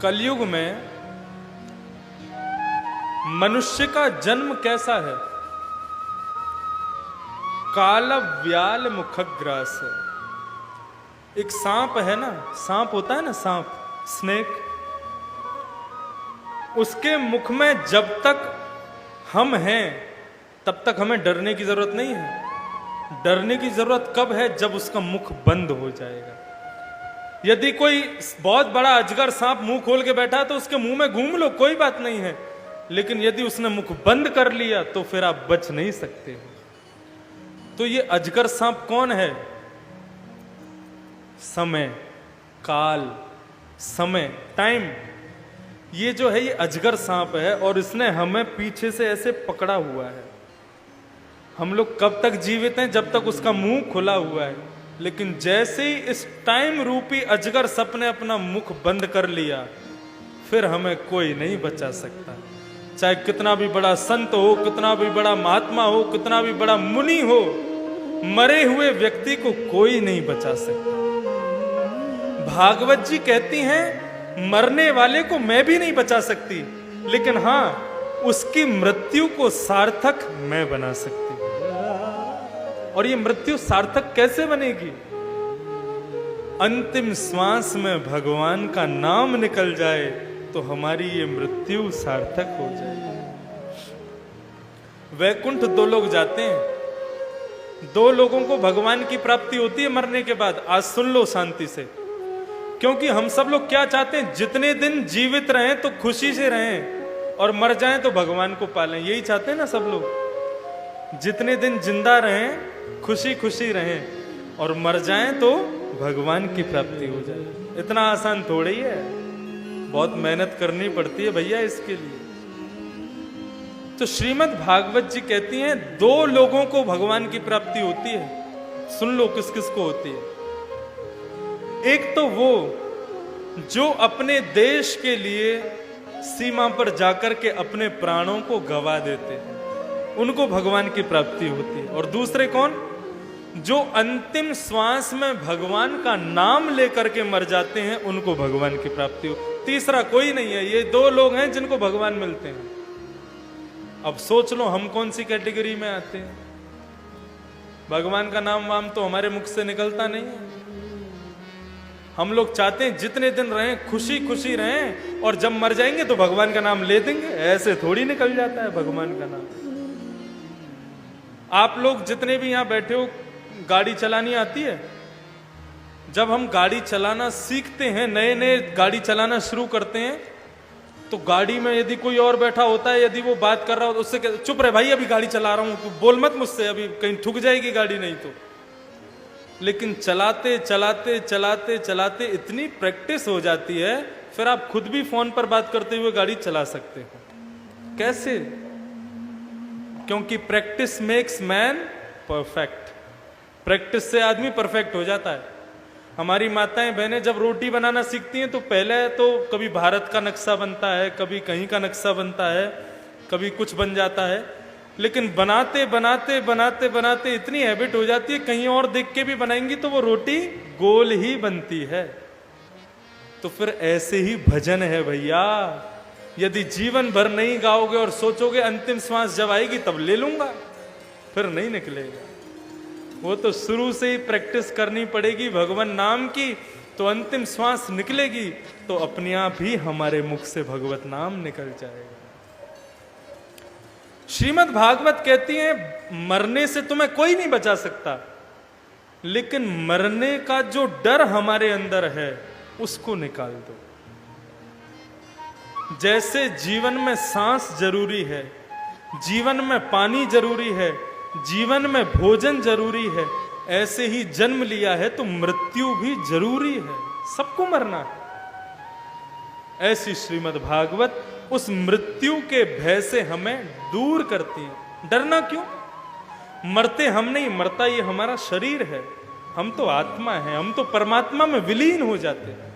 कलयुग में मनुष्य का जन्म कैसा है? काल व्याल मुखग्रास है। एक सांप है ना, सांप होता है ना, सांप, स्नेक। उसके मुख में जब तक हम हैं तब तक हमें डरने की जरूरत नहीं है। डरने की जरूरत कब है? जब उसका मुख बंद हो जाएगा। यदि कोई बहुत बड़ा अजगर सांप मुंह खोल के बैठा तो उसके मुंह में घूम लो, कोई बात नहीं है। लेकिन यदि उसने मुख बंद कर लिया तो फिर आप बच नहीं सकते हो। तो ये अजगर सांप कौन है? समय, काल, समय, टाइम। ये जो है ये अजगर सांप है और इसने हमें पीछे से ऐसे पकड़ा हुआ है। हम लोग कब तक जीवित हैं? जब तक उसका मुंह खुला हुआ है। लेकिन जैसे ही इस टाइम रूपी अजगर सप ने अपना मुख बंद कर लिया, फिर हमें कोई नहीं बचा सकता। चाहे कितना भी बड़ा संत हो, कितना भी बड़ा महात्मा हो, कितना भी बड़ा मुनि हो, मरे हुए व्यक्ति को कोई नहीं बचा सकता। भागवत जी कहती हैं मरने वाले को मैं भी नहीं बचा सकती, लेकिन हां उसकी मृत्यु को सार्थक मैं बना सकती। और ये मृत्यु सार्थक कैसे बनेगी? अंतिम श्वास में भगवान का नाम निकल जाए तो हमारी ये मृत्यु सार्थक हो जाए। वैकुंठ दो लोग जाते हैं, दो लोगों को भगवान की प्राप्ति होती है मरने के बाद। आज सुन लो शांति से, क्योंकि हम सब लोग क्या चाहते हैं? जितने दिन जीवित रहें तो खुशी से रहें और मर जाएं तो भगवान को पालें। यही चाहते हैं ना सब लोग। जितने दिन जिंदा रहें, खुशी खुशी रहें और मर जाएं तो भगवान की प्राप्ति हो जाए। इतना आसान थोड़ी है, बहुत मेहनत करनी पड़ती है भैया इसके लिए। तो श्रीमद् भागवत जी कहती हैं दो लोगों को भगवान की प्राप्ति होती है। सुन लो किस किस को होती है। एक तो वो जो अपने देश के लिए सीमा पर जाकर के अपने प्राणों को गवा देते हैं, उनको भगवान की प्राप्ति होती है। और दूसरे कौन? जो अंतिम श्वास में भगवान का नाम लेकर के मर जाते हैं, उनको भगवान की प्राप्ति हो। तीसरा कोई नहीं है। ये दो लोग हैं जिनको भगवान मिलते हैं। अब सोच लो हम कौन सी कैटेगरी में आते हैं? भगवान का नाम वाम तो हमारे मुख से निकलता नहीं है। हम लोग चाहते हैं जितने दिन रहें खुशी खुशी रहें और जब मर जाएंगे तो भगवान का नाम ले देंगे। ऐसे थोड़ी निकल जाता है भगवान का नाम। आप लोग जितने भी यहां बैठे हो, गाड़ी चलानी आती है? जब हम गाड़ी चलाना सीखते हैं, नए नए गाड़ी चलाना शुरू करते हैं, तो गाड़ी में यदि कोई और बैठा होता है, यदि वो बात कर रहा हो तो उससे चुप रहे भाई, अभी गाड़ी चला रहा हूं, तू बोल मत मुझसे, अभी कहीं ठुक जाएगी गाड़ी नहीं तो। लेकिन चलाते चलाते चलाते चलाते इतनी प्रैक्टिस हो जाती है, फिर आप खुद भी फोन पर बात करते हुए गाड़ी चला सकते हो। कैसे? क्योंकि practice makes man perfect. Practice से आदमी परफेक्ट हो जाता है। हमारी माताएं बहनें जब रोटी बनाना सीखती हैं तो पहले तो कभी भारत का नक्शा बनता है, कभी कहीं का नक्शा बनता है, कभी कुछ बन जाता है। लेकिन बनाते बनाते बनाते बनाते इतनी हैबिट हो जाती है, कहीं और देख के भी बनाएंगी तो वो रोटी गोल ही बनती है। तो फिर ऐसे ही भजन है भैया। यदि जीवन भर नहीं गाओगे और सोचोगे अंतिम श्वास जब आएगी तब ले लूंगा, फिर नहीं निकलेगा। वो तो शुरू से ही प्रैक्टिस करनी पड़ेगी भगवान नाम की, तो अंतिम श्वास निकलेगी तो अपने आप ही हमारे मुख से भगवत नाम निकल जाएगा। श्रीमद् भागवत कहती है मरने से तुम्हें कोई नहीं बचा सकता, लेकिन मरने का जो डर हमारे अंदर है उसको निकाल दो। जैसे जीवन में सांस जरूरी है, जीवन में पानी जरूरी है, जीवन में भोजन जरूरी है, ऐसे ही जन्म लिया है तो मृत्यु भी जरूरी है। सबको मरना है। ऐसी श्रीमद् भागवत उस मृत्यु के भय से हमें दूर करती है। डरना क्यों? मरते हम नहीं, मरता ये हमारा शरीर है। हम तो आत्मा है, हम तो परमात्मा में विलीन हो जाते हैं।